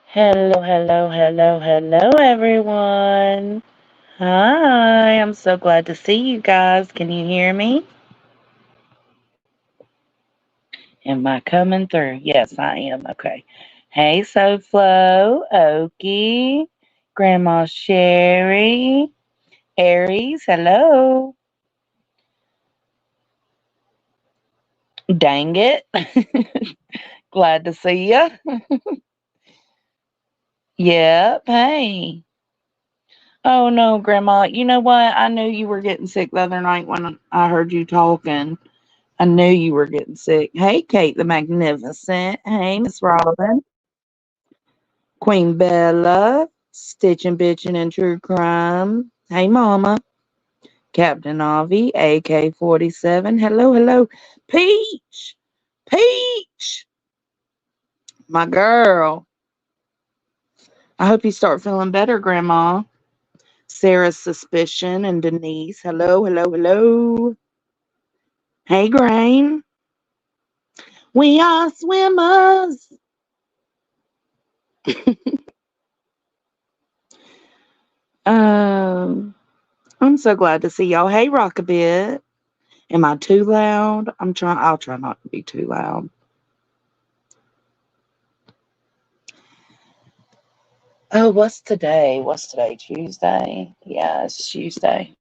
Hello, hello, hello, hello, everyone. Hi, I'm so glad to see you guys. Can you hear me? Am I coming through? Yes, I am. Okay. Hey, SoFlo, Okie, Grandma Sherry, Aries, hello. Dang it. Glad to see ya. Yep, hey. Oh no, Grandma. You know what? I knew you were getting sick the other night when I heard you talking. I knew you were getting sick. Hey, Kate the Magnificent. Hey, Miss Robin. Queen Bella. Stitching, Bitching, and True Crime. Hey, Mama. Captain Avi. AK 47. Hello, hello. Peach. Peach. My girl. I hope you start feeling better, Grandma. Sarah's Suspicion and Denise. Hello, hello, hello. Hey, Grain. We are swimmers. Um, I'm so glad to see y'all. Hey, Rockabit. Am I too loud? I'll try not to be too loud. Oh, what's today? What's today? Tuesday? Yeah, it's Tuesday.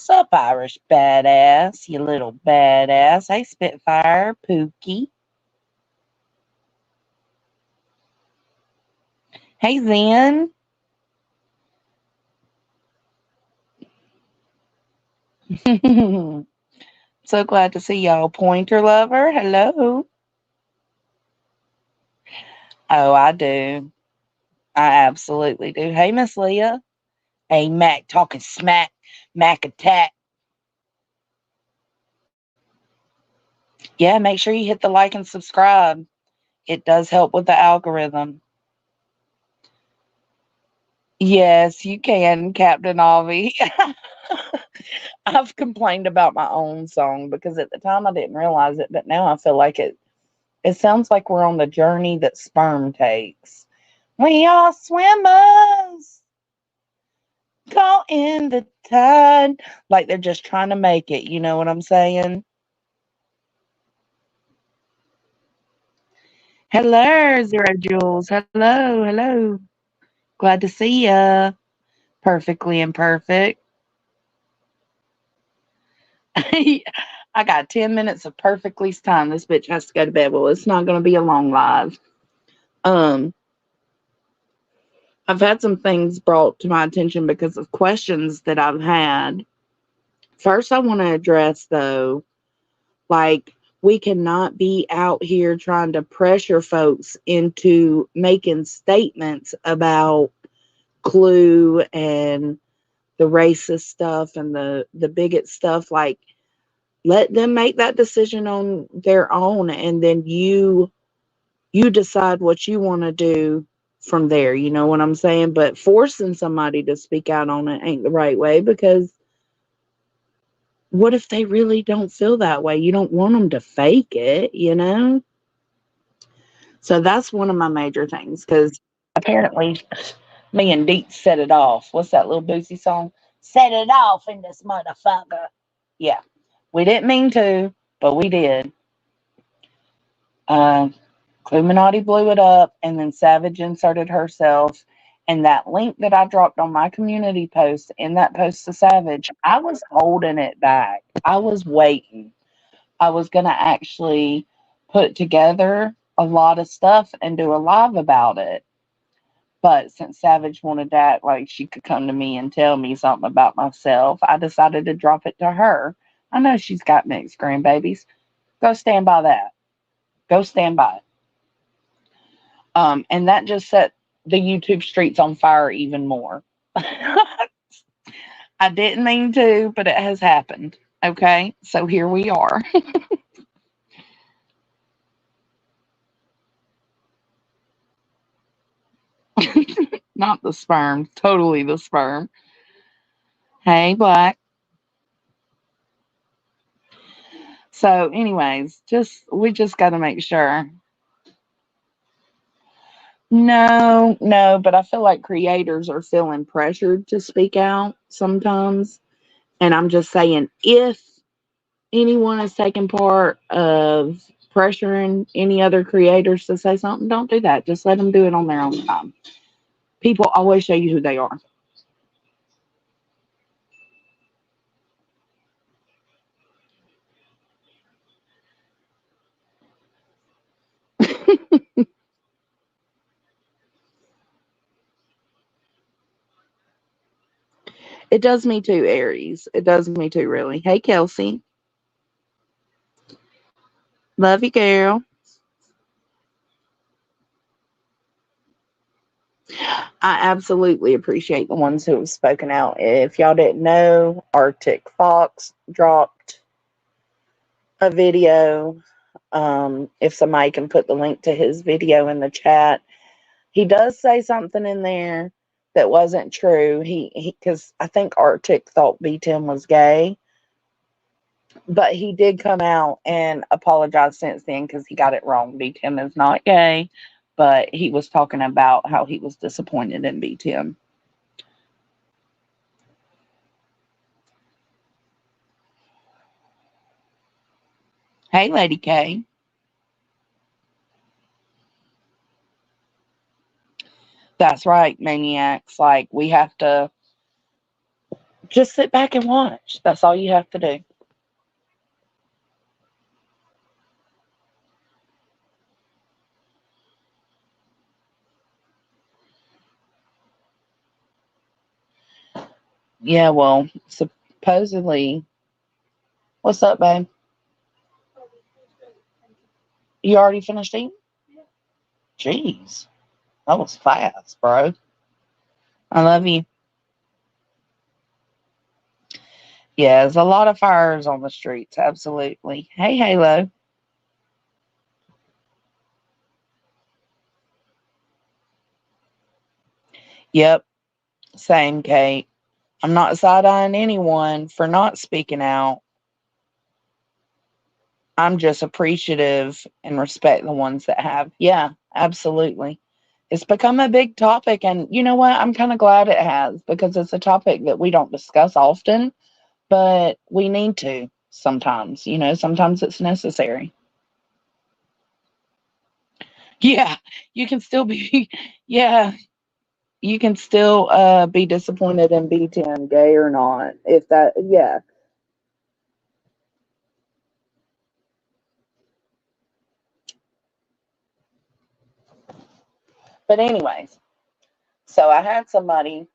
Sup, Irish badass, you little badass. Hey, Spitfire, Pookie. Hey, Zen. So glad to see y'all. Pointer lover, hello. Oh, I do. I absolutely do. Hey, Miss Leah. Hey, Mac talking smack. Mac attack. Yeah, make sure you hit the like and subscribe. It does help with the algorithm. Yes, you can, Captain Avi. I've complained about my own song because at the time I didn't realize it, but now I feel like it sounds like we're on the journey that sperm takes. We are swimmers caught in the tide. Like they're just trying to make it, you know what I'm saying? Hello, Zero Jules. Hello, hello. Glad to see ya. Perfectly imperfect. I got 10 minutes of perfectly time. This bitch has to go to bed. Well, it's not going to be a long live. Um, I've had some things brought to my attention because of questions that I've had. First, I want to address though, like, we cannot be out here trying to pressure folks into making statements about Clue and the racist stuff and the bigot stuff. Like, let them make that decision on their own, and then you decide what you want to do from there. You know what I'm saying? But forcing somebody to speak out on it ain't the right way, because what if they really don't feel that way? You don't want them to fake it, you know? So that's one of my major things, because apparently me and Deet set it off. What's that little Boosie song? Set it off in this motherfucker. Yeah. We didn't mean to, but we did. Uh, Illuminati blew it up, and then Savage inserted herself. And that link that I dropped on my community post, in that post to Savage, I was holding it back. I was waiting. I was going to actually put together a lot of stuff and do a live about it. But since Savage wanted to act like she could come to me and tell me something about myself, I decided to drop it to her. I know she's got mixed grandbabies. Go stand by that. Go stand by it. And that just set the YouTube streets on fire even more. I didn't mean to, but it has happened. Okay, so here we are. Not the sperm, totally the sperm. Hey, Black. So, anyways, we just got to make sure. No, no, but I feel like creators are feeling pressured to speak out sometimes. And I'm just saying, if anyone is taking part of pressuring any other creators to say something, don't do that. Just let them do it on their own time. People always show you who they are. It does me too, Aries. It does me too, really. Hey, Kelsey. Love you, girl. I absolutely appreciate the ones who have spoken out. If y'all didn't know, Arctic Fox dropped a video. If somebody can put the link to his video in the chat, he does say something in there that wasn't true. He because I think Arctic thought B10 was gay, but he did come out and apologize since then because he got it wrong. B10 is not gay, but he was talking about how he was disappointed in B10. Hey, Lady K. That's right, maniacs. Like, we have to Just sit back and watch. That's all you have to do. Yeah, well, supposedly, what's up, babe? You already finished eating? Jeez, that was fast, bro. I love you. Yeah, there's a lot of fires on the streets. Absolutely. Hey, Halo. Yep, same, Kate. I'm not side eyeing anyone for not speaking out. I'm just appreciative and respect the ones that have. Yeah, absolutely. It's become a big topic. And you know what? I'm kind of glad it has because it's a topic that we don't discuss often, but we need to sometimes. Sometimes it's necessary. Yeah, you can still be, yeah, you can still be disappointed in B10, gay or not. If that, yeah. But, anyways, so I had somebody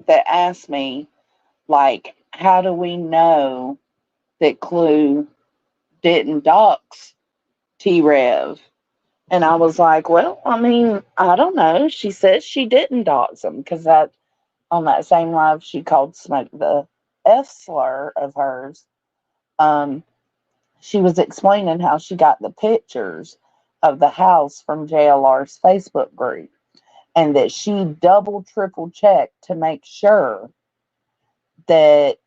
that asked me, like, how do we know that Clue didn't dox T Rev? And I was like, well, I mean, I don't know. She says she didn't dox him because that on that same live she called Smoke the F slur of hers. Um, she was explaining how she got the pictures of the house from JLR's Facebook group and that she double, triple checked to make sure that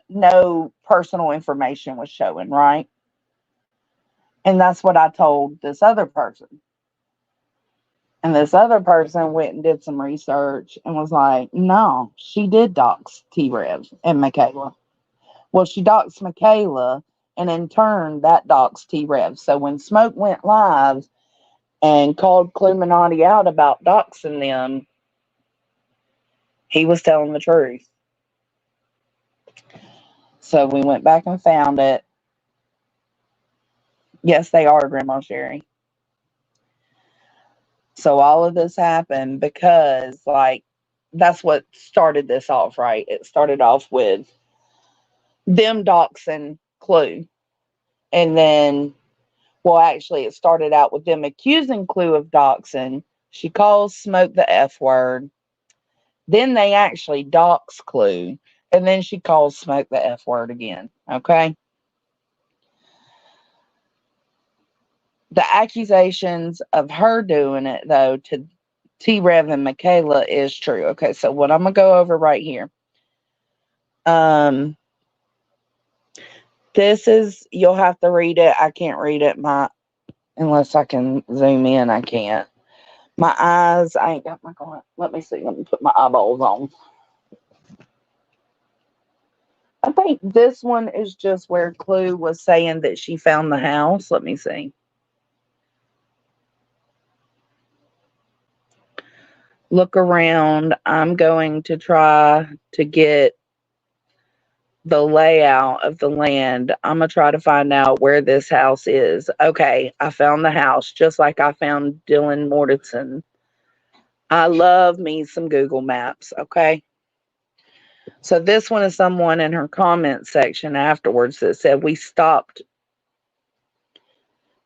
no personal information was showing, right? And that's what I told this other person. And this other person went and did some research and was like, no, she did dox T Rev and Michaela. Well, she doxed Michaela, and in turn, that doxed T Rev. So when Smoke went live and called Cluminati out about doxing them, he was telling the truth. So we went back and found it. Yes, they are, Grandma Sherry. So all of this happened because, like, that's what started this off, right? It started off with them doxing Clue. And then, well, actually, it started out with them accusing Clue of doxing. She calls Smoke the F word. Then they actually dox Clue. And then she calls Smoke the F word again. Okay. The accusations of her doing it, though, to T Rev and Michaela is true. Okay. So, what I'm going to go over right here. Um, this is, you'll have to read it. I can't read it unless I can zoom in. I can't. My eyes, I ain't got my glasses. Let me see. Let me put my eyeballs on. I think this one is just where Clue was saying that she found the house. Let me see. Look around. I'm going to try to get the layout of the land. I'm going to try to find out where this house is. Okay, I found the house just like I found Dylan Mortensen. I love me some Google Maps. Okay. So this one is someone in her comment section afterwards that said we stopped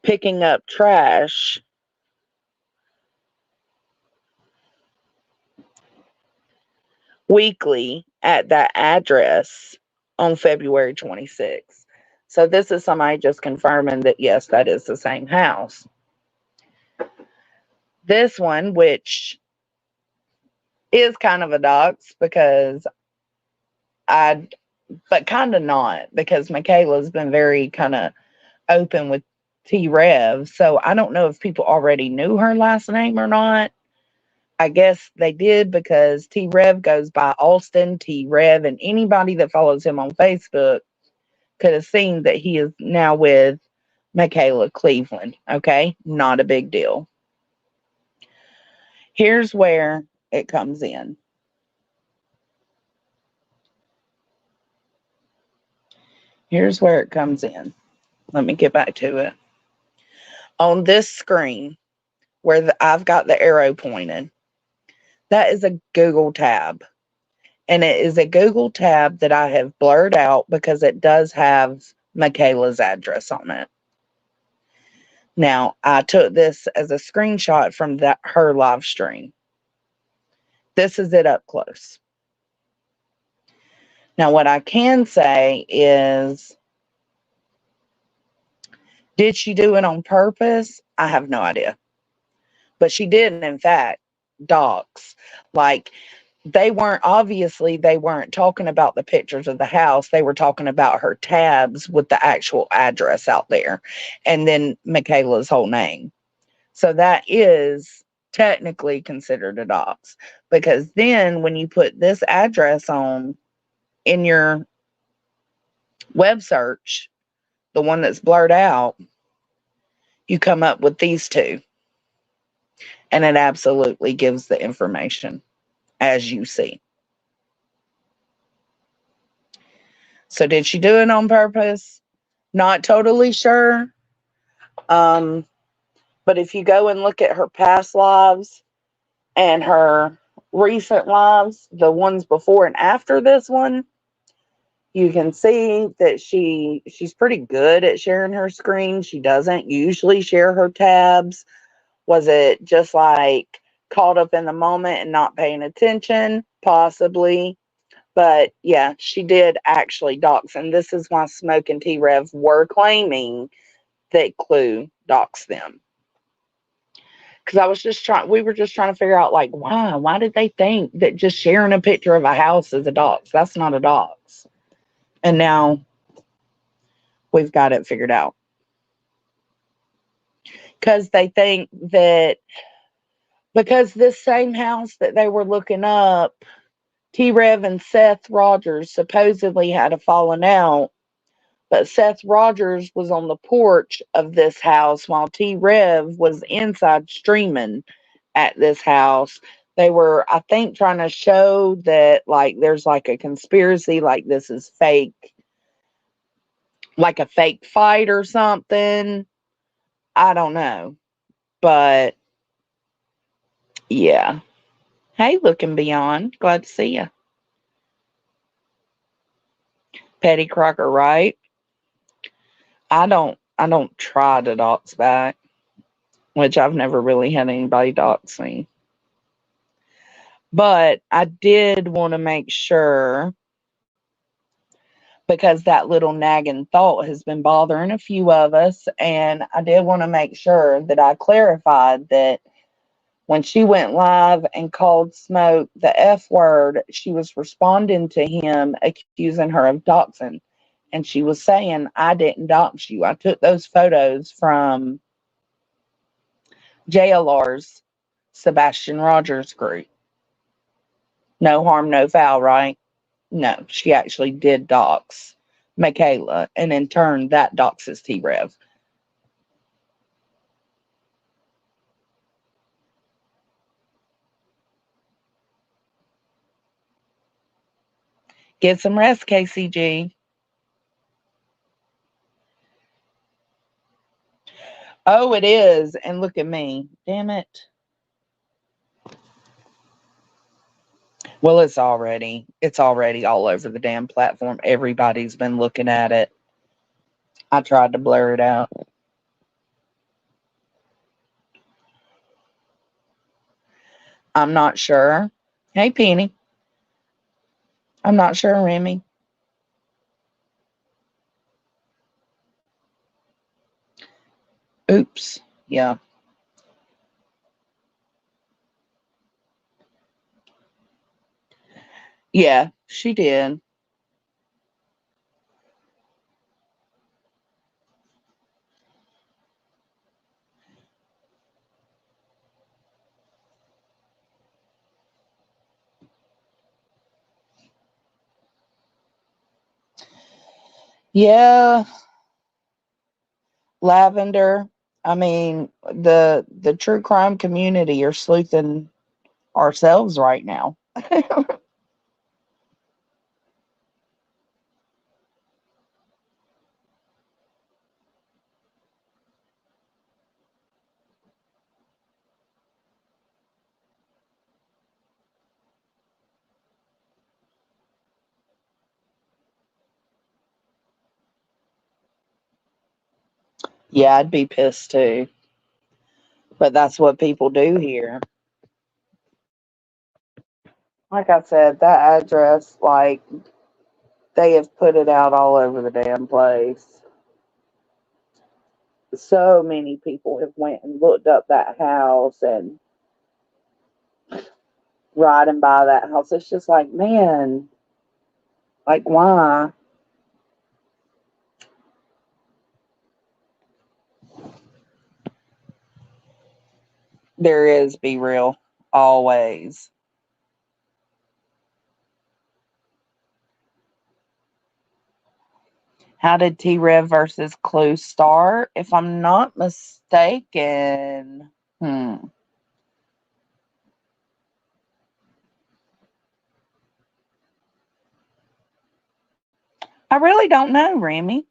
picking up trash weekly at that address on February 26th. So this is somebody just confirming that yes, that is the same house. This one, which is kind of a dox because I, but kind of not because Michaela's been very kind of open with T Rev. So I don't know if people already knew her last name or not. I guess they did because T Rev goes by Austin T Rev, and anybody that follows him on Facebook could have seen that he is now with Michaela Cleveland. Okay, not a big deal. Here's where it comes in. Here's where it comes in. Let me get back to it. On this screen, where I've got the arrow pointed, that is a Google tab. And it is a Google tab that I have blurred out because it does have Michaela's address on it. Now, I took this as a screenshot from her live stream. This is it up close. Now, what I can say is, did she do it on purpose? I have no idea. But she did, in fact, dox. Like, they weren't talking about the pictures of the house. They were talking about her tabs with the actual address out there. And then Michaela's whole name. So that is technically considered a dox. Because then when you put this address on in your web search, the one that's blurred out, you come up with these two. And it absolutely gives the information as you see. So did she do it on purpose? Not totally sure. But if you go and look at her past lives and her recent lives, the ones before and after this one, you can see that she's pretty good at sharing her screen. She doesn't usually share her tabs. Was it just like caught up in the moment and not paying attention? Possibly. But yeah, she did actually dox. And this is why Smoke and T-Rev were claiming that Clue doxed them. Because we were just trying to figure out, like, why? Why did they think that just sharing a picture of a house is a dox? That's not a dox. And now we've got it figured out. Because they think that because this same house that they were looking up, T-Rev and Seth Rogers supposedly had a falling out, but Seth Rogers was on the porch of this house while T-Rev was inside streaming at this house. They were, I think, trying to show that, like, there's like a conspiracy, like this is fake, like a fake fight or something. I don't know. But yeah. Hey, Looking Beyond. Glad to see you. Petty Crocker, right? I don't try to dox back, which I've never really had anybody dox me. But I did want to make sure, because that little nagging thought has been bothering a few of us, and I did want to make sure that I clarified that when she went live and called Smoke the F word, she was responding to him accusing her of doxing. And she was saying, I didn't dox you. I took those photos from JLR's Sebastian Rogers group. No harm, no foul, right? No, she actually did dox Michaela, and in turn, that doxes T-Rev. Get some rest, KCG. Oh, it is. And look at me. Damn it. Well, it's already all over the damn platform. Everybody's been looking at it. I tried to blur it out. I'm not sure. Hey, Penny. I'm not sure, Remy. Oops. Yeah. Yeah, she did. Yeah, Lavender. I mean, the true crime community are sleuthing ourselves right now. Yeah, I'd be pissed too. But that's what people do here. Like I said, that address, like, they have put it out all over the damn place. So many people have went and looked up that house and riding by that house. It's just like, man, like, why? There is, be real, always. How did T Rev versus Clue start? If I'm not mistaken, I really don't know, Remy.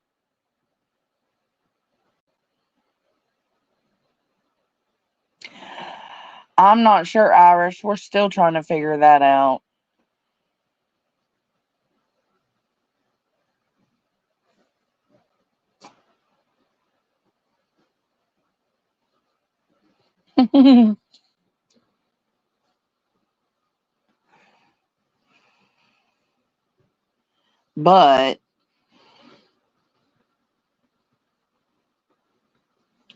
I'm not sure, Irish. We're still trying to figure that out. But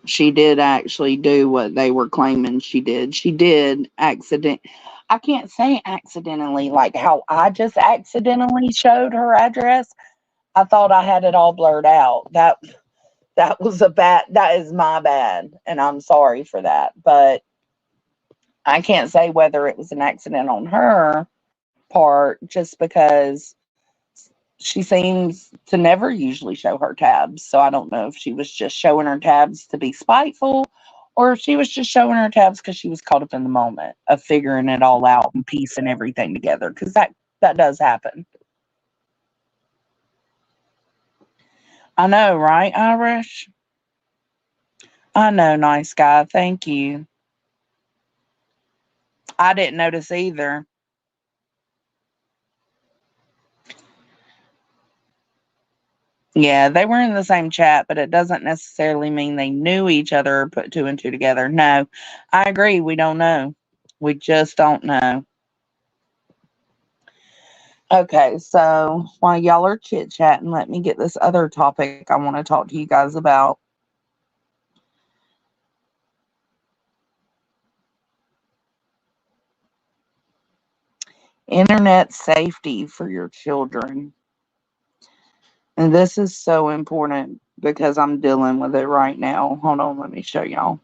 she did actually do what they were claiming she did. She did accident. I can't say accidentally, like how I just accidentally showed her address. I thought I had it all blurred out. That was a bad. That is my bad, and I'm sorry for that. But I can't say whether it was an accident on her part, just because she seems to never usually show her tabs. So I don't know if she was just showing her tabs to be spiteful, or if she was just showing her tabs because she was caught up in the moment of figuring it all out and piecing everything together. Because that does happen. I know, right, Irish? I know, nice guy. Thank you. I didn't notice either. Yeah, they were in the same chat, but it doesn't necessarily mean they knew each other or put two and two together. No, I agree. We don't know. We just don't know. Okay, so while y'all are chit chatting, let me get this other topic I want to talk to you guys about. Internet safety for your children. And this is so important because I'm dealing with it right now. Hold on, let me show y'all.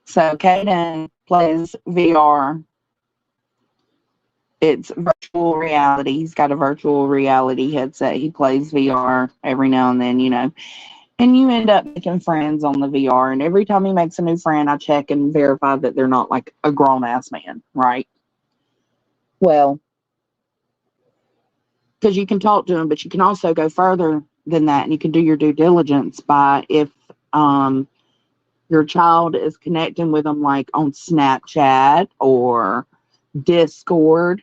So Caden plays VR. It's virtual reality. He's got a virtual reality headset. He plays VR every now and then, and you end up making friends on the VR. And every time he makes a new friend, I check and verify that they're not like a grown ass man, right? Well, because you can talk to them, but you can also go further than that, and you can do your due diligence by if um, your child is connecting with them, like on Snapchat or Discord.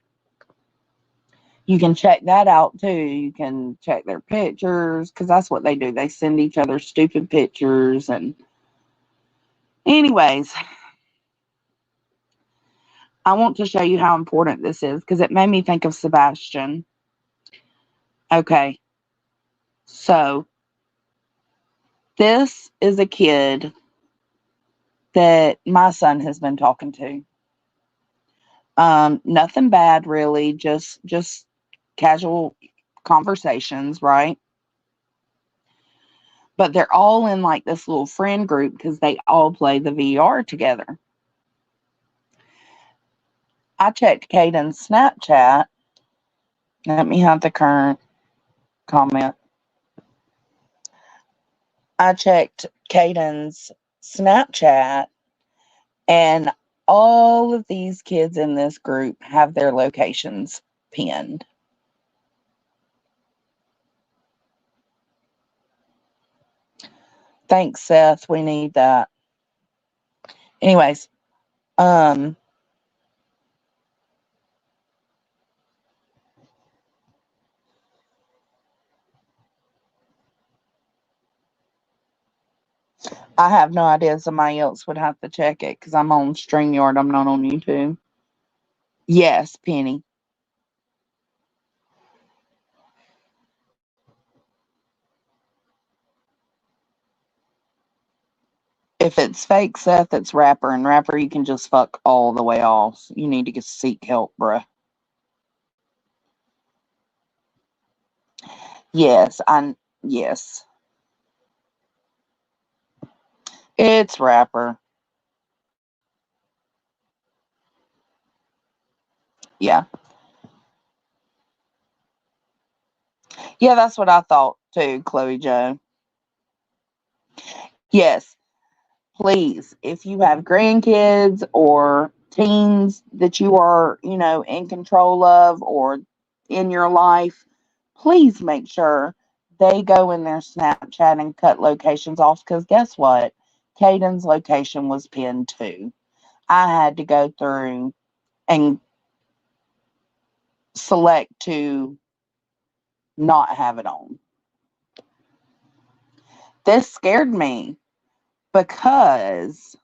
You can check that out too. You can check their pictures because that's what they do. They send each other stupid pictures. And, anyways, I want to show you how important this is because it made me think of Sebastian. Okay, so this is a kid that my son has been talking to. Nothing bad really, just casual conversations, right? But they're all in like this little friend group because they all play the VR together. I checked Caden's Snapchat. Let me have the current comment. I checked Caden's Snapchat, and all of these kids in this group have their locations pinned. Thanks, Seth. We need that. Anyways, I have no idea. Somebody else would have to check it because I'm on StreamYard. I'm not on YouTube. Yes, Penny. If it's fake Seth, it's rapper, and rapper you can just fuck all the way off. You need to get seek help, bruh. Yes, yes. It's rapper. Yeah. Yeah, that's what I thought too, Chloe Joe. Yes. Please, if you have grandkids or teens that you are, in control of or in your life, please make sure they go in their Snapchat and cut locations off because guess what? Caden's location was pinned too. I had to go through and select to not have it on. This scared me because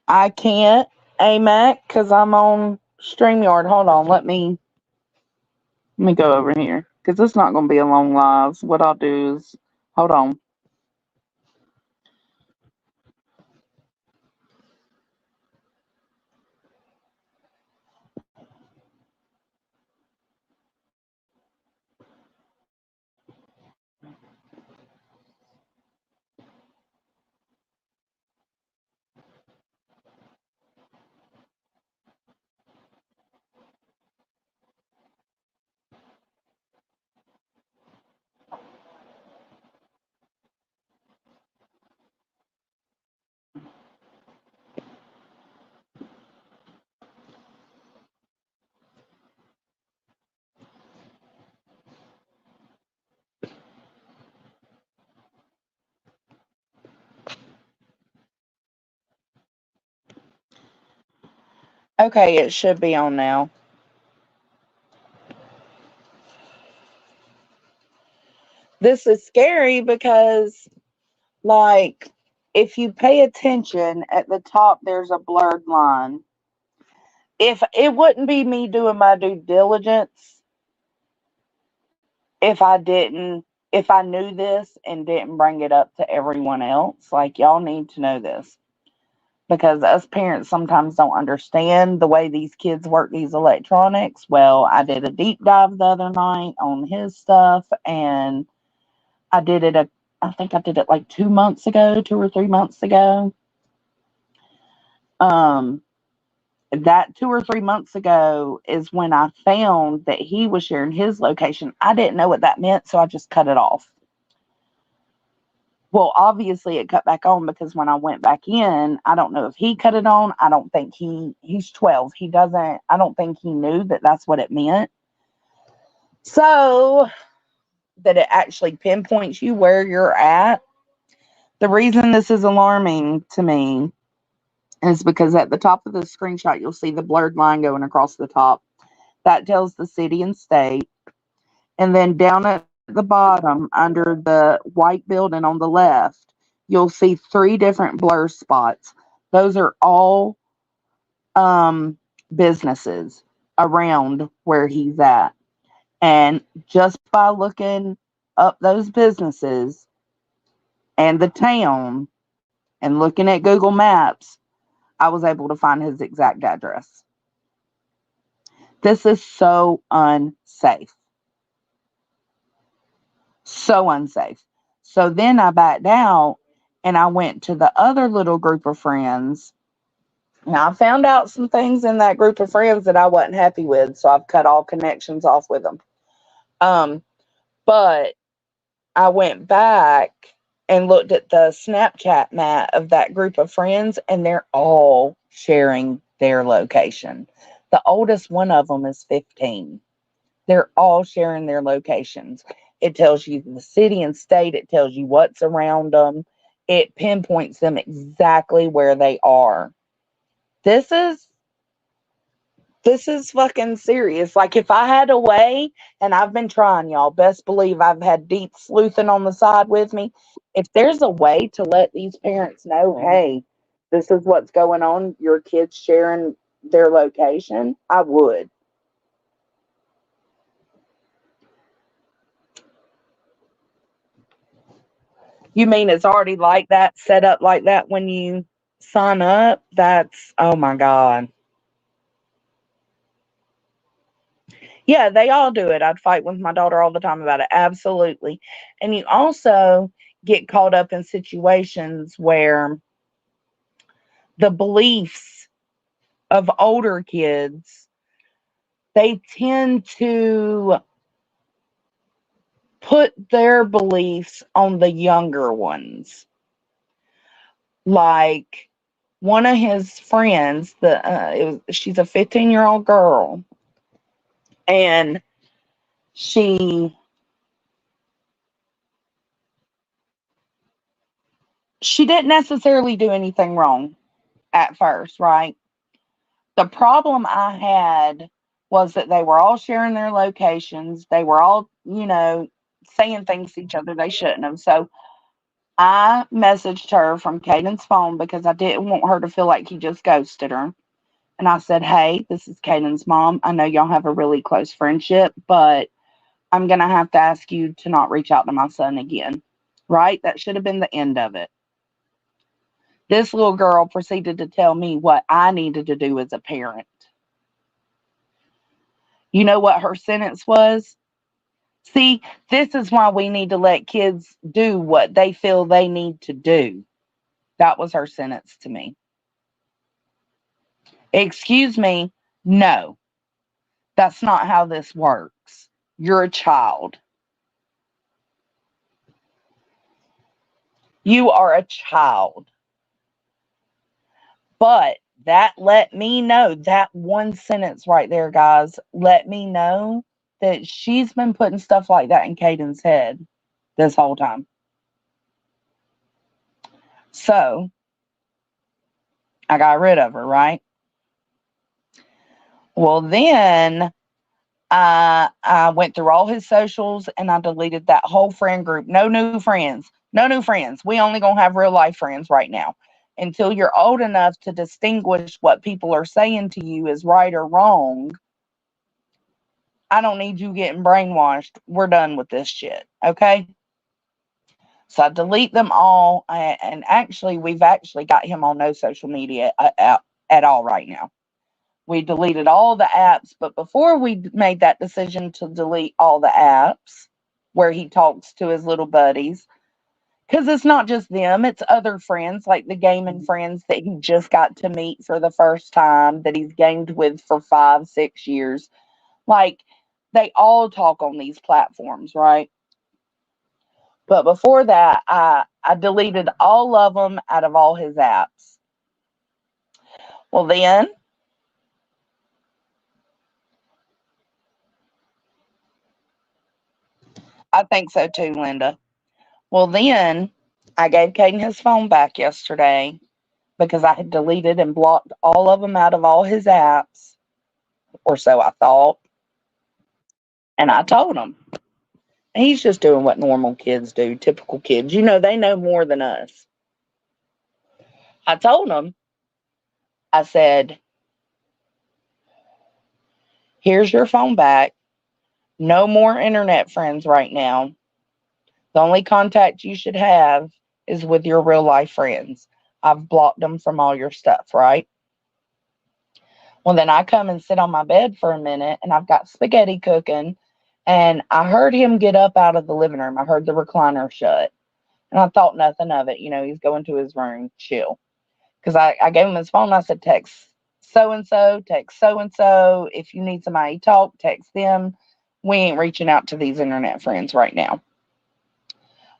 I can't AMAC because I'm on StreamYard. Hold on, let me go over here because it's not going to be a long live. What I'll do is hold on. Okay, it should be on now. This is scary because, like, if you pay attention at the top, there's a blurred line. If it wouldn't be me doing my due diligence if if I knew this and didn't bring it up to everyone else. Like, y'all need to know this because us parents sometimes don't understand the way these kids work these electronics. Well, I did a deep dive the other night on his stuff, and I did it I think I did it like 2 months ago, 2 or 3 months ago. Um, that 2 or 3 months ago is when I found that he was sharing his location. I didn't know what that meant, so I just cut it off. Well, obviously it cut back on because when I went back in, I don't know if he cut it on. I don't think he's 12. He doesn't, I don't think he knew that that's what it meant. So that it actually pinpoints you where you're at. The reason this is alarming to me is because at the top of the screenshot, you'll see the blurred line going across the top. That tells the city and state. And then down at the bottom, under the white building on the left, you'll see three different blur spots. Those are all businesses around where he's at. And just by looking up those businesses and the town and looking at Google Maps, I was able to find his exact address. This is so unsafe. So unsafe. So then I backed out and I went to the other little group of friends. Now I found out some things in that group of friends that I wasn't happy with, so I've cut all connections off with them. But I went back and looked at the Snapchat map of that group of friends, and they're all sharing their location. The oldest one of them is 15. They're all sharing their locations. It tells you the city and state. It tells you what's around them. It pinpoints them exactly where they are. This is fucking serious. Like, if I had a way, and I've been trying, y'all, best believe I've had deep sleuthing on the side with me. If there's a way to let these parents know, hey, this is what's going on, your kids sharing their location, I would. You mean it's already like that, set up like that when you sign up? That's, oh my God. Yeah, they all do it. I'd fight with my daughter all the time about it. Absolutely. And you also get caught up in situations where the beliefs of older kids, they tend to put their beliefs on the younger ones. Like, one of his friends, she's a 15-year-old girl, and she she didn't necessarily do anything wrong at first, right? The problem I had was that they were all sharing their locations. They were all, saying things to each other they shouldn't have. So I messaged her from Caden's phone because I didn't want her to feel like he just ghosted her. And I said, hey, this is Caden's mom. I know y'all have a really close friendship, but I'm going to have to ask you to not reach out to my son again. Right? That should have been the end of it. This little girl proceeded to tell me what I needed to do as a parent. You know what her sentence was? See, this is why we need to let kids do what they feel they need to do. That was her sentence to me. Excuse me, no, that's not how this works. You're a child. You are a child. But that let me know, that one sentence right there, guys, let me know that she's been putting stuff like that in Caden's head this whole time. So I got rid of her, right? Well, then I went through all his socials and I deleted that whole friend group. No new friends. No new friends. We only gonna have real life friends right now. Until you're old enough to distinguish what people are saying to you is right or wrong, I don't need you getting brainwashed. We're done with this shit. Okay? So I delete them all. And actually, we've actually got him on no social media at all right now. We deleted all the apps, but before we made that decision to delete all the apps where he talks to his little buddies, because it's not just them, it's other friends, like the gaming friends that he just got to meet for the first time, that he's gamed with for 5, 6 years. Like, they all talk on these platforms, right? But before that, I deleted all of them out of all his apps. Well, then I think so too, Linda. Well, then I gave Caden his phone back yesterday because I had deleted and blocked all of them out of all his apps, or so I thought. And I told him. He's just doing what normal kids do, typical kids. They know more than us. I told him, I said, here's your phone back. No more internet friends right now. The only contact you should have is with your real life friends. I've blocked them from all your stuff, right? Well, then I come and sit on my bed for a minute and I've got spaghetti cooking. And I heard him get up out of the living room. I heard the recliner shut. And I thought nothing of it. He's going to his room, chill. Because I gave him his phone. I said, text so and so, text so and so. If you need somebody to talk, text them. We ain't reaching out to these internet friends right now.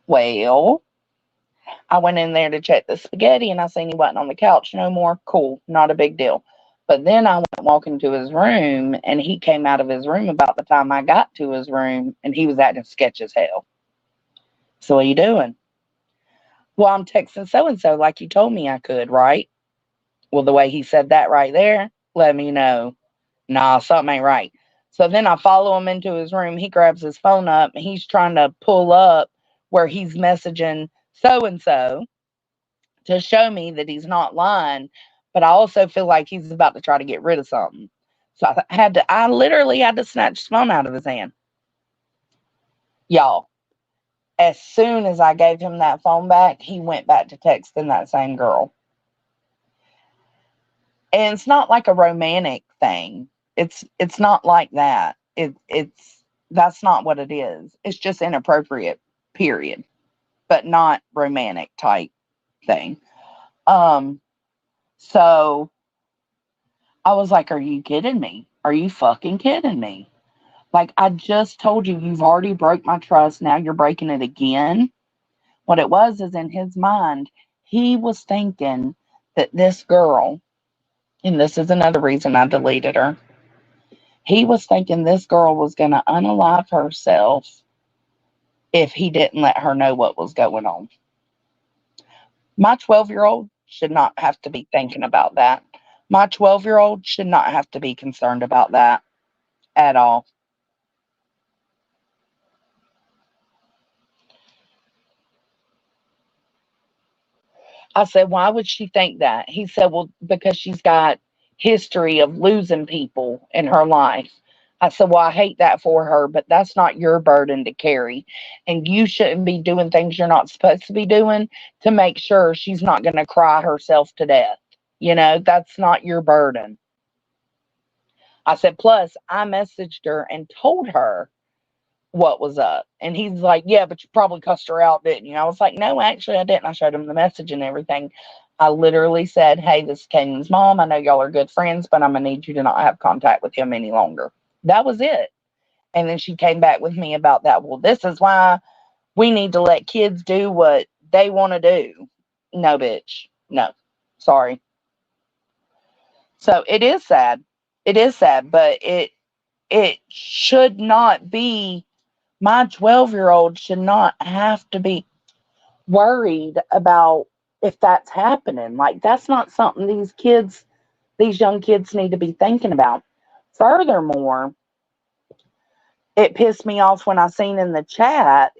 Well, I went in there to check the spaghetti and I seen he wasn't on the couch no more. Cool, not a big deal. But then I went walking to his room, and he came out of his room about the time I got to his room, and he was acting sketch as hell. So what are you doing? Well, I'm texting so and so like you told me I could, right? Well, the way he said that right there, let me know. Nah, something ain't right. So then I follow him into his room. He grabs his phone up and he's trying to pull up where he's messaging so and so to show me that he's not lying. But I also feel like he's about to try to get rid of something. So I literally had to snatch his phone out of his hand. Y'all, as soon as I gave him that phone back, he went back to texting that same girl. And it's not like a romantic thing. It's not like that. It's that's not what it is. It's just inappropriate, period. But not romantic type thing. Um, so I was like, are you kidding me? Are you fucking kidding me? Like, I just told you you've already broke my trust. Now you're breaking it again. What it was is in his mind, he was thinking that this girl, and this is another reason I deleted her. He was thinking this girl was going to unalive herself if he didn't let her know what was going on. My 12-year-old should not have to be thinking about that. My 12-year-old should not have to be concerned about that at all. I said, why would she think that? He said, well, because she's got history of losing people in her life. I said, well, I hate that for her, but that's not your burden to carry. And you shouldn't be doing things you're not supposed to be doing to make sure she's not going to cry herself to death. That's not your burden. I said, plus, I messaged her and told her what was up. And he's like, yeah, but you probably cussed her out, didn't you? I was like, no, actually, I didn't. I showed him the message and everything. I literally said, hey, this is Caden's mom. I know y'all are good friends, but I'm going to need you to not have contact with him any longer. That was it. And then she came back with me about that. Well, this is why we need to let kids do what they want to do. No, bitch. No. Sorry. So it is sad. It is sad, but it should not be. My 12-year-old should not have to be worried about if that's happening. Like, that's not something these young kids need to be thinking about. Furthermore, it pissed me off when I seen in their chat,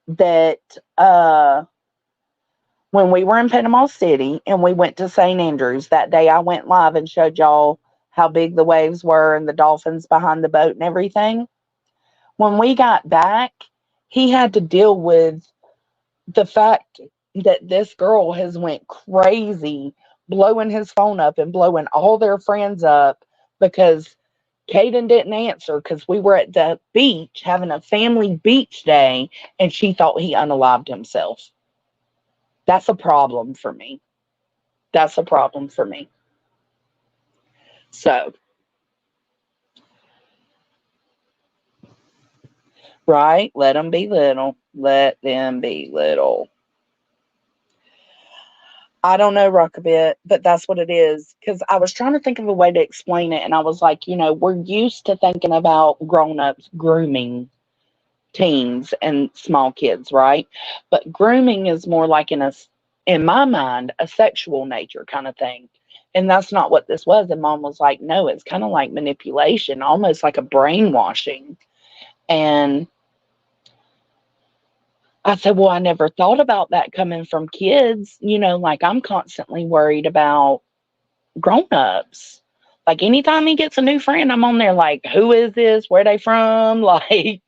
that when we were in Panama City and we went to St. Andrews that day, I went live and showed y'all how big the waves were and the dolphins behind the boat and everything. When we got back, he had to deal with the fact that this girl has went crazy, blowing his phone up and blowing all their friends up because Caden didn't answer because we were at the beach having a family beach day and she thought he unalived himself. That's a problem for me. That's a problem for me. So, right? Let them be little. Let them be little. I don't know, Rockabit, but that's what it is. Because I was trying to think of a way to explain it, and I was like, we're used to thinking about grown-ups grooming teens and small kids, right? But grooming is more like in my mind, a sexual nature kind of thing. And that's not what this was. And mom was like, no, it's kind of like manipulation, almost like a brainwashing. And I said, well, I never thought about that coming from kids. Like, I'm constantly worried about grown-ups. Like, anytime he gets a new friend, I'm on there like, who is this? Where they from? Like,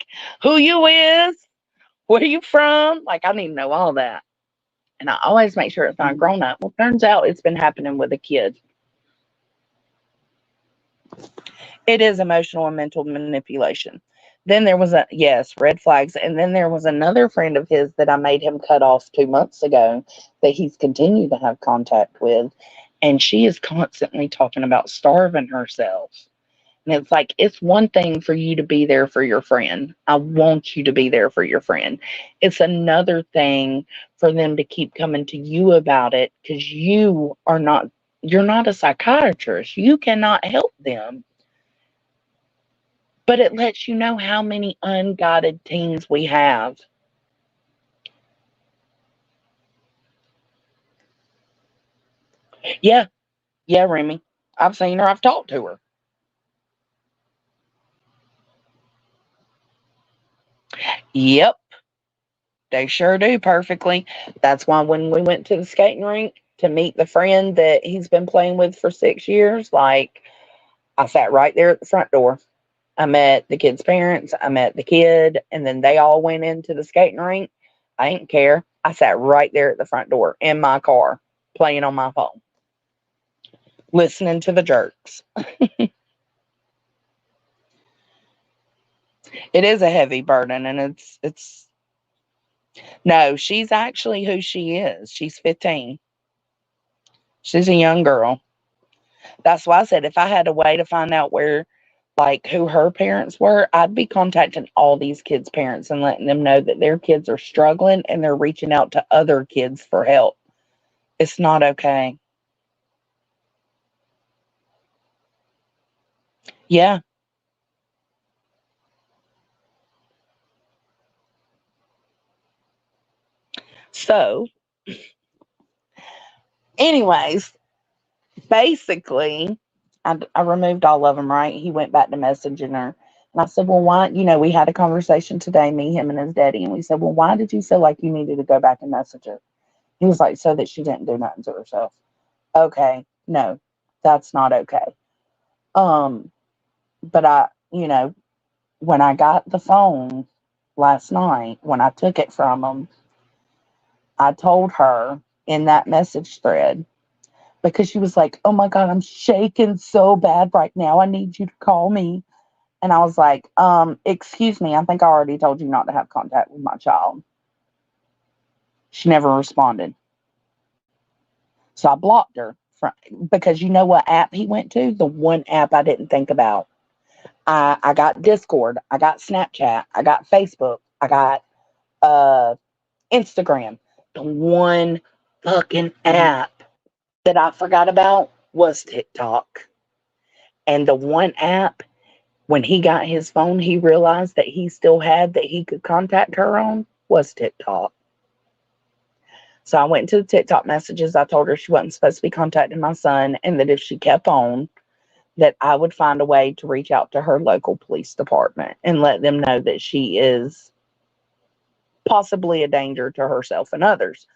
who you is? Where you from? Like, I need to know all that. And I always make sure it's not grown up. Well, turns out it's been happening with a kid. It is emotional and mental manipulation. Then there was yes, red flags. And then there was another friend of his that I made him cut off 2 months ago that he's continued to have contact with. And she is constantly talking about starving herself. And it's like, it's one thing for you to be there for your friend. I want you to be there for your friend. It's another thing for them to keep coming to you about it because you are not You're not a psychiatrist. You cannot help them. But it lets you know how many unguided teens we have. Yeah, yeah, Remy. I've seen her. I've talked to her. Yep, they sure do perfectly. That's why when we went to the skating rink to meet the friend that he's been playing with for 6 years, like, I sat right there at the front door. I met the kid's parents, I met the kid, and then they all went into the skating rink. I didn't care. I sat right there at the front door in my car, playing on my phone, listening to the jerks. It is a heavy burden, and it's no, she's actually who she is. She's 15. She's a young girl. That's why I said if I had a way to find out where, like, who her parents were, I'd be contacting all these kids' parents and letting them know that their kids are struggling and they're reaching out to other kids for help. It's not okay. Yeah. So, anyways, basically, I removed all of them, right? He went back to messaging her. And I said, well, why? We had a conversation today, me, him, and his daddy. And we said, well, why did you feel like you needed to go back and message her? He was like, so that she didn't do nothing to herself. Okay. No, that's not okay. Um, but when I got the phone last night, when I took it from him, I told her in that message thread, because she was like, oh my God, I'm shaking so bad right now. I need you to call me. And I was like, excuse me, I think I already told you not to have contact with my child. She never responded. So I blocked her because you know what app he went to? The one app I didn't think about. I got Discord, I got Snapchat, I got Facebook, I got uh, Instagram. The one fucking app that I forgot about was TikTok. And the one app, when he got his phone, he realized that he still had that he could contact her on was TikTok. So I went to the TikTok messages. I told her she wasn't supposed to be contacting my son and that if she kept on, that I would find a way to reach out to her local police department and let them know that she is possibly a danger to herself and others.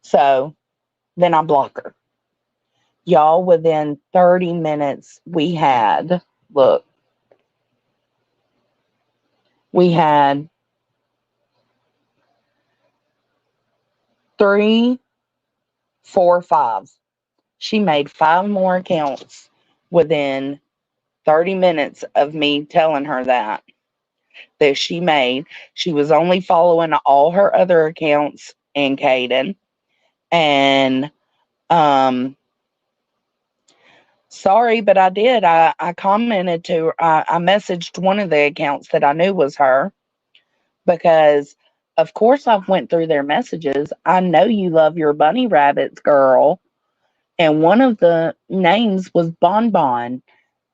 So then I block her. Y'all, within 30 minutes, look, we had three, four, five. She made five more accounts within 30 minutes of me telling her that she made. She was only following all her other accounts and Caden. And sorry, but I did. I commented to her. I messaged one of the accounts that I knew was her because, of course, I've went through their messages. I know you love your bunny rabbits, girl. And one of the names was Bonbon,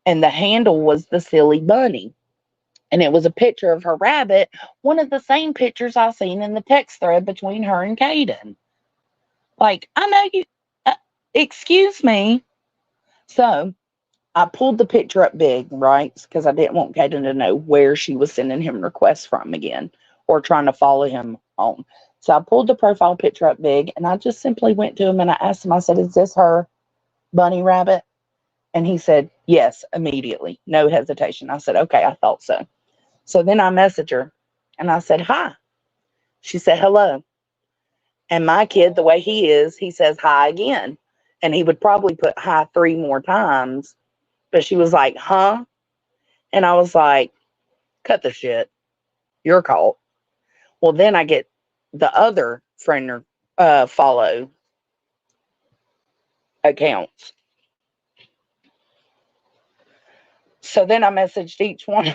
and the handle was the silly bunny. And it was a picture of her rabbit, one of the same pictures I seen in the text thread between her and Caden. Like, I know you, uh, excuse me. So I pulled the picture up big, right? Because I didn't want Caden to know where she was sending him requests from again or trying to follow him on. So I pulled the profile picture up big and I just simply went to him and I asked him, I said, is this her bunny rabbit? And he said, yes, immediately. No hesitation. I said, okay, I thought so. So then I messaged her and I said, hi. She said, hello. And my kid, the way he is, he says hi again. And he would probably put hi three more times. But she was like, huh? And I was like, cut the shit. You're caught. Well, then I get the other friend or follow accounts. So then I messaged each one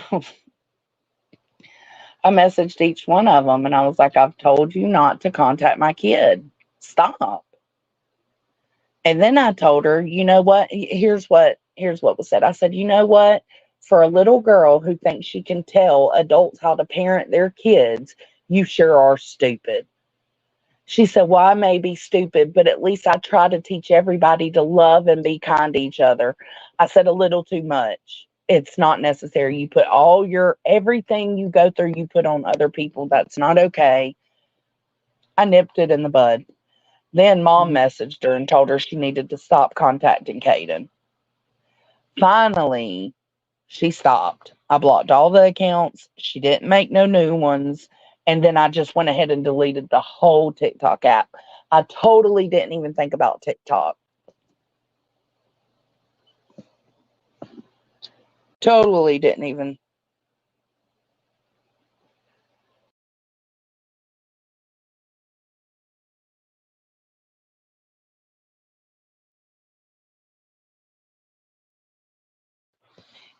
of them and I was like, I've told you not to contact my kid. Stop. And then I told her, you know what? Here's what was said. I said, you know what? For a little girl who thinks she can tell adults how to parent their kids, you sure are stupid. She said, well, I may be stupid, but at least I try to teach everybody to love and be kind to each other. I said, a little too much. It's not necessary. You put everything you go through, you put on other people. That's not okay. I nipped it in the bud. Then mom messaged her and told her she needed to stop contacting Caden. Finally, she stopped. I blocked all the accounts. She didn't make no new ones. And then I just went ahead and deleted the whole TikTok app. I totally didn't even think about TikTok. Totally didn't even.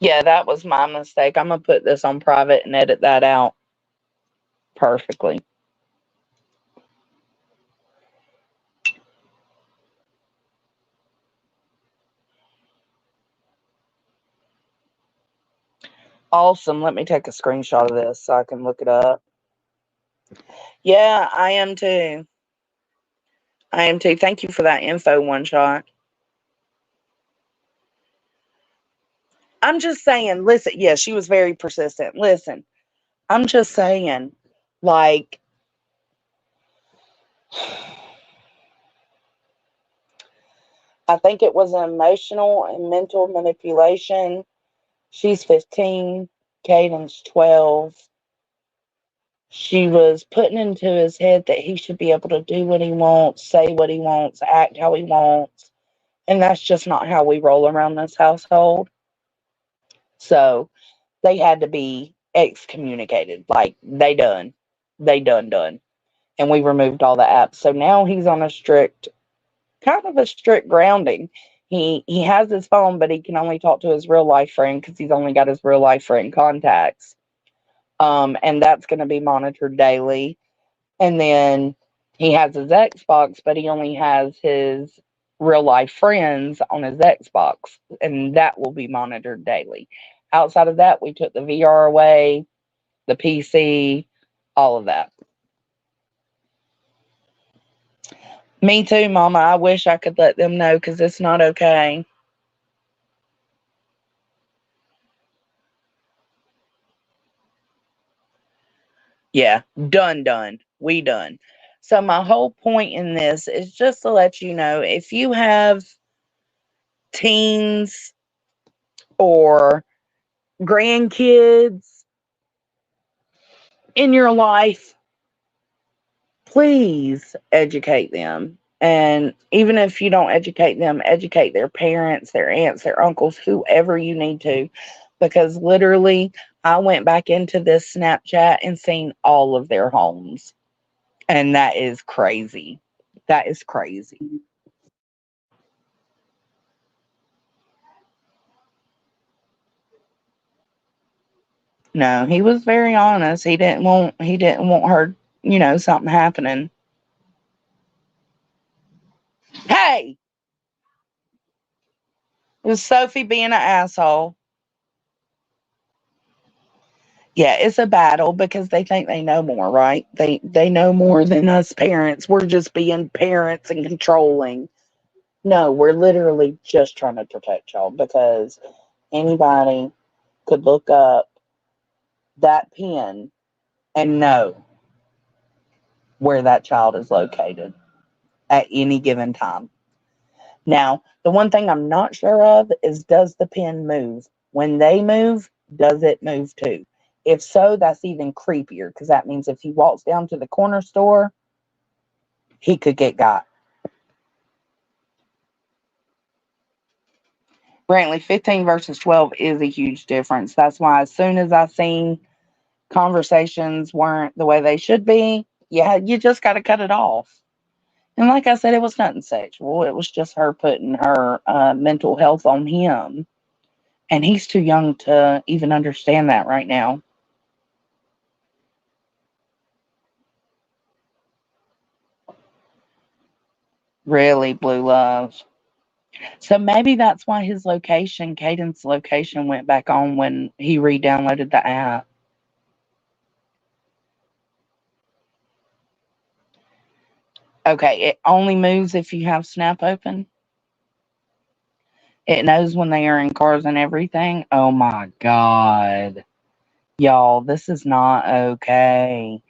Yeah, that was my mistake. I'm going to put this on private and edit that out perfectly. Awesome. Let me take a screenshot of this so I can look it up. Yeah, I am too. I am too. Thank you for that info, One Shot. I'm just saying, listen, yeah, she was very persistent. Listen, I'm just saying, like, I think it was emotional and mental manipulation. She's 15, Caden's 12. She was putting into his head that he should be able to do what he wants, say what he wants, act how he wants. And that's just not how we roll around this household. So they had to be excommunicated. Like, they done. They done. And we removed all the apps. So now he's on a kind of a strict grounding. He has his phone, but he can only talk to his real life friend because he's only got his real life friend contacts. And that's going to be monitored daily. And then he has his Xbox, but he only has his real life friends on his Xbox, and that will be monitored daily. Outside of that, we took the VR away, the PC, all of that. Me too, Mama. I wish I could let them know because it's not okay. Yeah, done. We done. So my whole point in this is just to let you know if you have teens or grandkids in your life, please educate them. And even if you don't educate them, educate their parents, their aunts, their uncles, whoever you need to. Because literally, I went back into this Snapchat and seen all of their homes. And that is crazy. That is crazy. No, he was very honest. He didn't want her, something happening. Hey, it was Sophie being an asshole. Yeah, it's a battle because they think they know more, right? They know more than us parents. We're just being parents and controlling. No, we're literally just trying to protect y'all because anybody could look up that pin and know where that child is located at any given time. Now, the one thing I'm not sure of is, does the pin move? When they move, does it move too? If so, that's even creepier because that means if he walks down to the corner store, he could get got. Brantley, 15 versus 12 is a huge difference. That's why as soon as I seen conversations weren't the way they should be, yeah, you just got to cut it off. And like I said, it was nothing sexual. It was just her putting her mental health on him. And he's too young to even understand that right now. Really, Blue Love. So maybe that's why his location, Caden's location, went back on when he re-downloaded the app. Okay, it only moves if you have Snap open. It knows when they are in cars and everything. Oh my God. Y'all, this is not okay.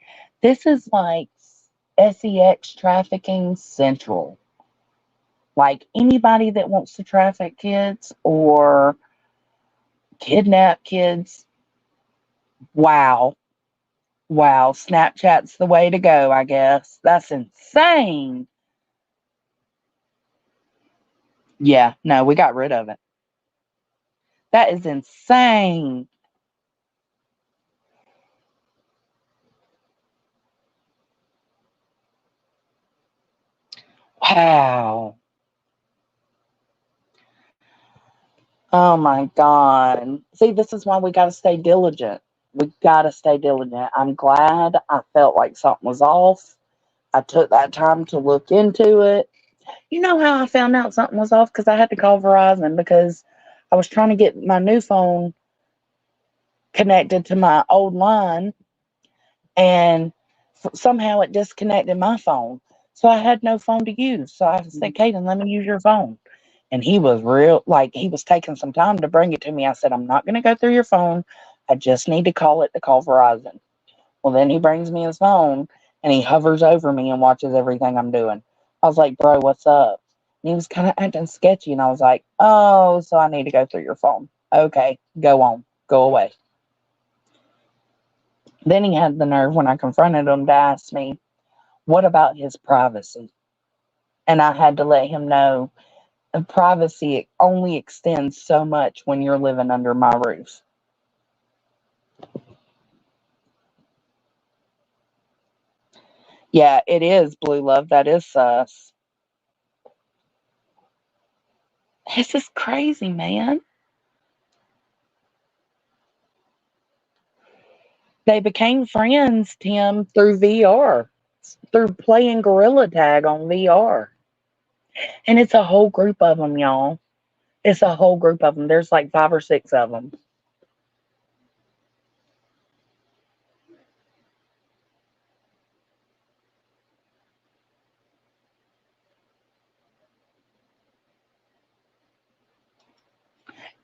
This is like sex trafficking central. Like anybody that wants to traffic kids or kidnap kids, wow. Wow, Snapchat's the way to go, I guess. That's insane. Yeah, no, we got rid of it. That is insane. Wow. Oh my God. See, this is why we got to stay diligent. We got to stay diligent. I'm glad I felt like something was off. I took that time to look into it. You know how I found out something was off? Because I had to call Verizon because I was trying to get my new phone connected to my old line and somehow it disconnected my phone. So I had no phone to use. So I said, Caden, let me use your phone. And he was real, like, he was taking some time to bring it to me. I said, I'm not going to go through your phone. I just need to call it to call Verizon. Well, then he brings me his phone and he hovers over me and watches everything I'm doing. I was like, bro, what's up? And he was kind of acting sketchy. And I was like, oh, so I need to go through your phone. Okay, go on, go away. Then he had the nerve when I confronted him to ask me, what about his privacy? And I had to let him know privacy only extends so much when you're living under my roof. Yeah, it is, Blue Love. That is sus. This is crazy, man. They became friends, Tim, through VR, through playing Gorilla Tag on VR. And it's a whole group of them, y'all. It's a whole group of them. There's like 5 or 6 of them.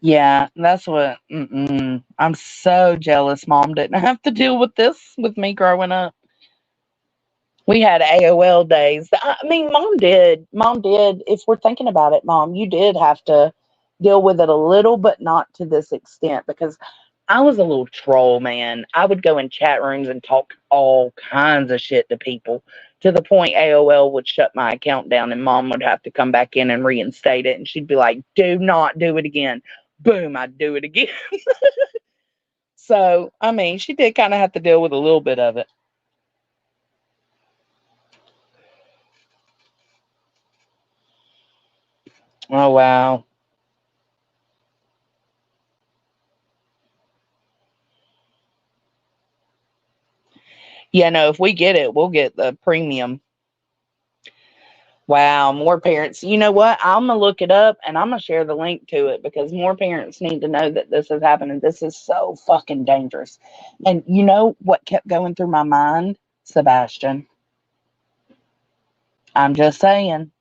Yeah, that's what. I'm so jealous. Mom didn't have to deal with this with me growing up. We had AOL days. I mean, mom did. Mom did. If we're thinking about it, mom, you did have to deal with it a little, but not to this extent because I was a little troll, man. I would go in chat rooms and talk all kinds of shit to people to the point AOL would shut my account down and mom would have to come back in and reinstate it. And she'd be like, do not do it again. Boom, I'd do it again. So, I mean, she did kind of have to deal with a little bit of it. Oh, wow. Yeah, no, if we get it, we'll get the premium. Wow, more parents. You know what? I'm going to look it up and I'm going to share the link to it because more parents need to know that this is happening. This is so fucking dangerous. And you know what kept going through my mind? Sebastian. I'm just saying.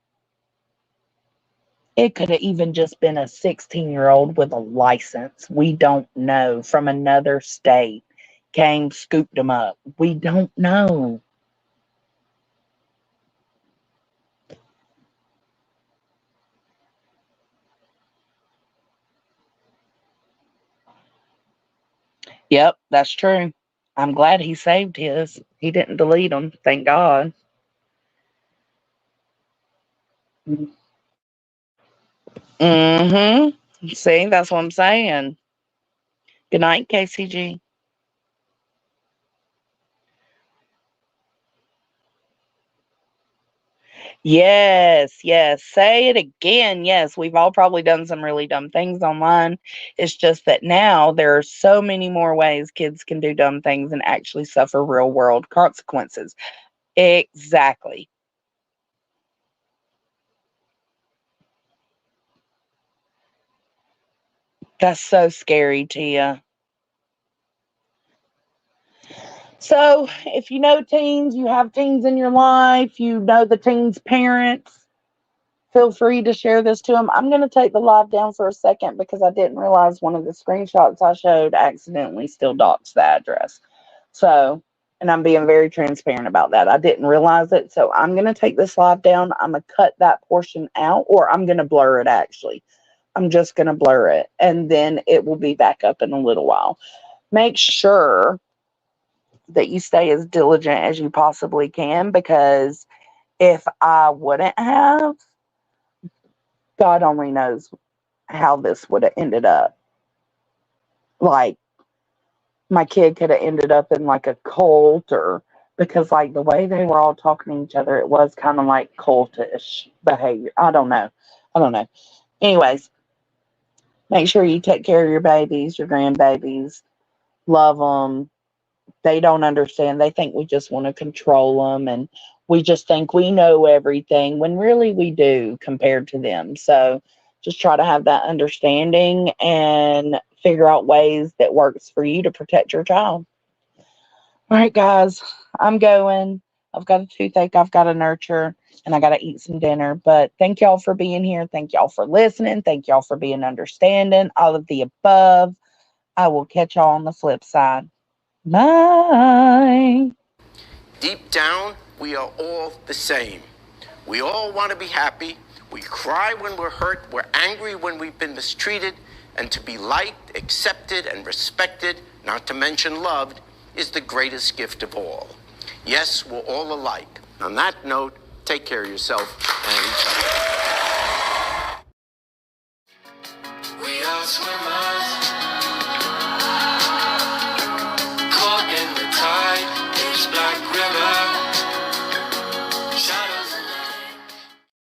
It could have even just been a 16-year-old with a license. We don't know. From another state. Came, scooped him up. We don't know. Yep, that's true. I'm glad he saved his. He didn't delete them. Thank God. Mm-hmm. See, that's what I'm saying. Good night, KCG. Yes, yes. Say it again. Yes, we've all probably done some really dumb things online. It's just that now there are so many more ways kids can do dumb things and actually suffer real world consequences. Exactly. That's so scary, Tia. So, if you know teens, you have teens in your life, you know the teens' parents, feel free to share this to them. I'm going to take the live down for a second because I didn't realize one of the screenshots I showed accidentally still doxed the address. So, and I'm being very transparent about that. I didn't realize it. So, I'm going to take this live down. I'm going to cut that portion out, or I'm going to blur it actually. I'm just going to blur it, and then it will be back up in a little while. Make sure that you stay as diligent as you possibly can, because if I wouldn't have, God only knows how this would have ended up. Like, my kid could have ended up in like a cult, or because like the way they were all talking to each other, it was kind of like cultish behavior. I don't know. I don't know. Anyways, make sure you take care of your babies, your grandbabies, love them. They don't understand. They think we just want to control them, and we just think we know everything when really we do compared to them. So just try to have that understanding and figure out ways that works for you to protect your child. All right, guys, I'm going. I've got a toothache I've got to nurture, and I got to eat some dinner. But thank y'all for being here. Thank y'all for listening. Thank y'all for being understanding. All of the above. I will catch y'all on the flip side. Bye. Deep down, we are all the same. We all want to be happy. We cry when we're hurt. We're angry when we've been mistreated. And to be liked, accepted, and respected, not to mention loved, is the greatest gift of all. Yes, we're all alike. On that note, take care of yourself and each other.